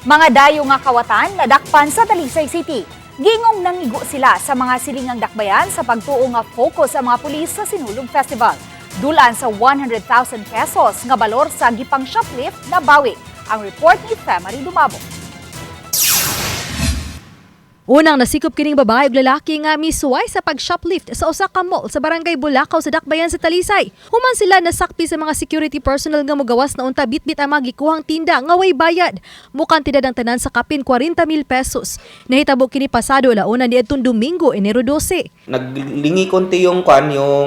Mga dayo nga kawatan nadakpan sa Talisay City. Gingong nangigo sila sa mga silingang dakbayan sa pagtuo nga focus ang mga pulis sa Sinulog Festival. Dulan sa 100,000 pesos nga balor sa gipang shoplift na bawi. Ang report ni Femari Dumabo. Unang nasikop kining babae ug lalaki nga misuway sa pag-shoplift sa usa ka mall sa Barangay Bulacau sa Dakbayan sa Talisay. Human sila nasakpi sa mga security personnel nga mogawas na unta bitbit ang mga gikuhang tinda nga way bayad. Mukan tidad ang tanan sa kapin 40,000 pesos. Nahitabo kini pasado launa niadtong Domingo, Enero 12. Naglingi konti yung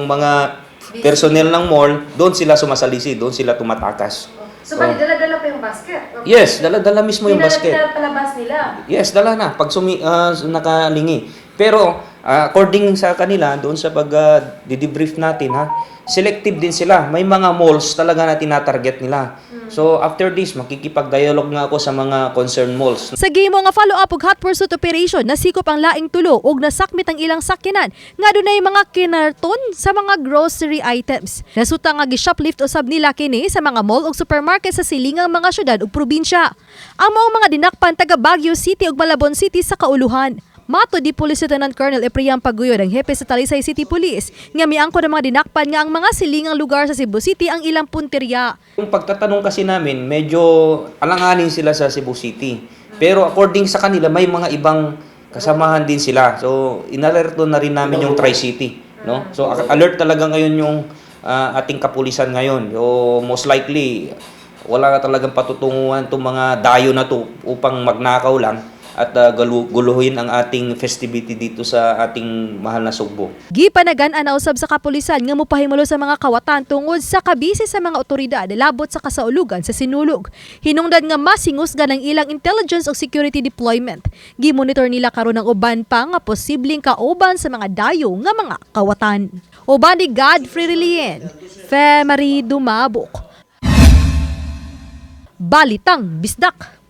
mga personnel ng mall, doon sila sumasalisi, doon sila tumatakas. So, dala-dala pa yung basket? Yes, dala-dala mismo yung basket. Palabas nila? Yes, dala na. Pag nakalingi. Pero, according sa kanila, doon sa pag-debrief natin, selective din sila. May mga malls talaga na tinatarget nila. So, after this, makikipag-dialogue nga ako sa mga concerned malls. Sa gimo nga follow-up ug hot pursuit operation, nasikop ang laing tulo ug nasakmit ang ilang sakyanan nga dunay mga kinarton sa mga grocery items. Nasuta nga gi-shoplift usab nila kini sa mga mall ug supermarket sa silingang mga syudad ug probinsya. Ang mga dinakpan taga Baguio City ug Malabon City sa kauluhan. Mato di Police Lieutenant Colonel Eprian Paguyod ang hepe sa Talisay City Police nga miangkon ang mga dinakpan nga ang mga silingang lugar sa Cebu City ang ilang punteriya. Yung pagtatanong kasi namin, medyo alanganin sila sa Cebu City. Pero according sa kanila, may mga ibang kasamahan din sila. So, inalerto na rin namin yung Tri-City. No? So, alert talaga ngayon yung ating kapulisan ngayon. So, most likely, wala talagang patutunguhan itong mga dayo na to upang magnakaw lang at guluhin ang ating festivity dito sa ating mahal na Sugbo. Gipanagan ana usab sa kapulisan nga mopahimulo sa mga kawatan tungod sa kabisi sa mga otoridad labot sa kasaulugan sa Sinulog. Hinungdan nga masingusgan ang ilang intelligence o security deployment. Gimonitor nila karon ang uban pa nga posibleng kauban sa mga dayo nga mga kawatan. Uban ni Godfrey Relien, Femari Dumabok. Balitang Bisdak.